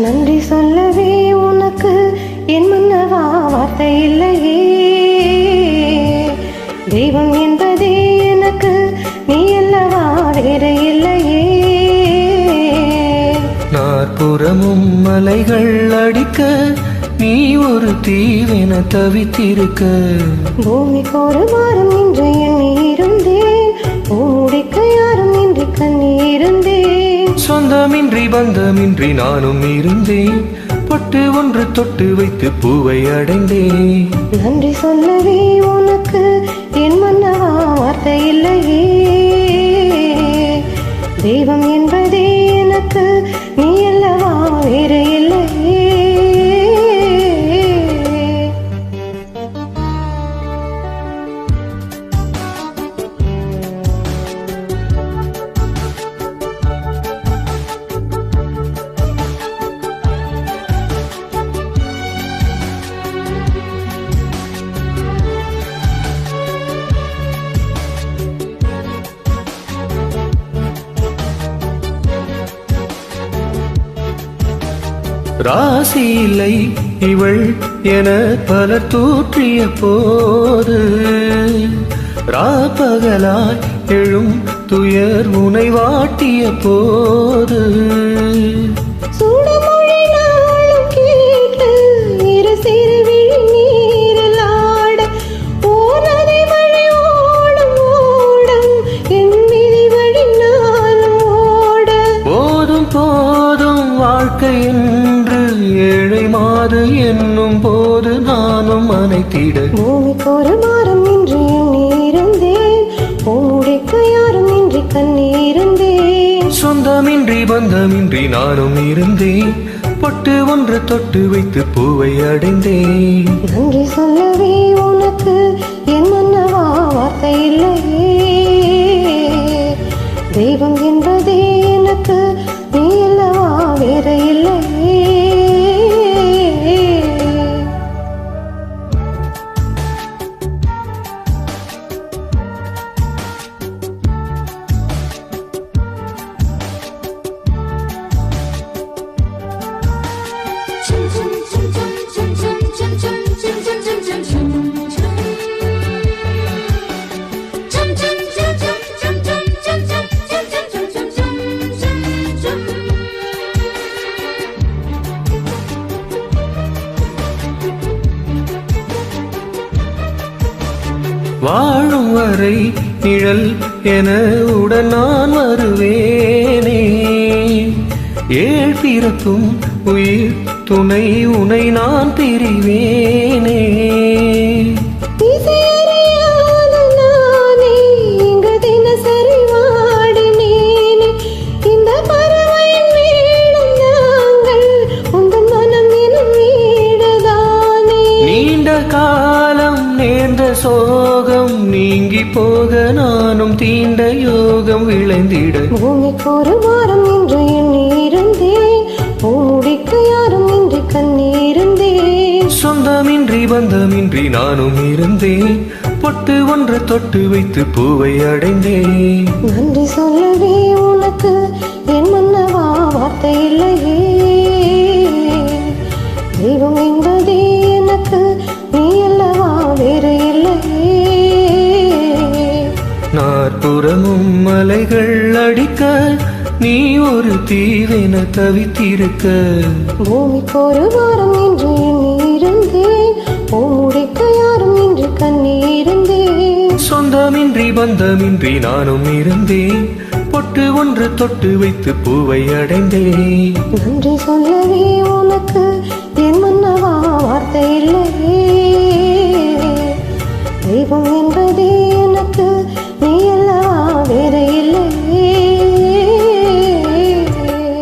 நன்றி சொல்லவே உனக்கு என் மன்னவா வார்த்தை இல்லையே. தெய்வம் என்பதே எனக்கு நீ அல்லவா வேறு இல்லையே. நாற்புறமும் மலைகள் அடிக்க நீ ஒரு தீவென தவித்திருக்க. பூமிக்கு ஒரு வாரம் இன்று எண்ணி இருந்தேன், பூமுடிக்க யாரும் இன்றி கண்ணி இருந்தேன். சொந்தமின்றி பந்தமின்றி நானும் இருந்தேன், பொட்டு ஒன்று தொட்டு வைத்து பூவை அடைந்தேன். நன்றி சொல்லவே உனக்கு என் மன்னவா வார்த்தை இல்லையே. தெய்வம் என்பதே எனக்கு நீ அல்லவா வேறு இல்லையே. ராசி இல்லை இவள் என பலர் தூற்றிய போது, ராப்பகலாய் எழும் துயர் உனை வாட்டிய போது, போதும் வாழ்க்கை என்று ஏழை மாது என்னும் போது நானும் அனைத்திட. பூமிக்கு ஒரு மாறம் இன்று எண்ணி இருந்தேன், பூமுடிக்க யாரும் இன்றி கண்ணி இருந்தேன். சொந்தமின்றி பந்தமின்றி நானும் இருந்தேன், பொட்டு ஒன்று தொட்டு வைத்து பூவை அடைந்தேன். நன்றி சொல்லவே உனக்கு என் மன்னவா வார்த்தை இல்லையே. தெய்வம் என்பதே எனக்கு நீ அல்லவா வேறு இல்லையே. வாழும் வரை நிழல் என உடன் நான் வருவேனே. ஏழ் பிறக்கும் உயிர் துணை உனை நான் பிரிவேனே. காலம் நேர்ந்த சோகம் நீங்கி போக நானும் தீண்ட யோகம் விளைந்திட. பூமிக்கு ஒரு வாரம் இன்று எண்ணி இருந்தேன், பூமுடிக்க யாரும் இன்றி கண்ணி இருந்தேன். சொந்தமின்றி பந்தமின்றி நானும் இருந்தேன், பொட்டு ஒன்று தொட்டு வைத்து பூவை அடைந்தேன். நன்றி சொல்லவே உனக்கு என் மன்னவா வார்த்தை இல்லையே. தெய்வம் என்பதே எனக்கு நீ அல்லவா வேறு இல்லையே. நாற்புறமும் மலைகள் அடிக்க நீ ஒரு தீவென தவித்திருக்க. பூமிக்கு ஒரு வாரம் இன்று எண்ணி இருந்தேன், பூமுடிக்க யாரும் இன்றி கண்ணி இருந்தேன். சொந்தமின்றி பந்தமின்றி நானும் இருந்தேன், பொட்டு ஒன்று தொட்டு வைத்து பூவை அடைந்தேன். நன்றி சொல்லவே உனக்கு என் மன்னவா வார்த்தை இல்லையே. தெய்வம் என்பது